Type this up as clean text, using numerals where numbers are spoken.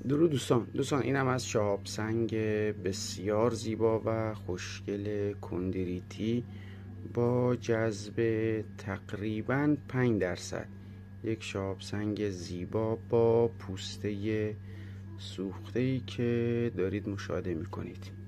درود دوستان اینم از شهاب سنگ بسیار زیبا و خوشگل کندریتی با جذب تقریبا 5%. یک شهاب سنگ زیبا با پوسته سوخته‌ای که دارید مشاهده میکنید.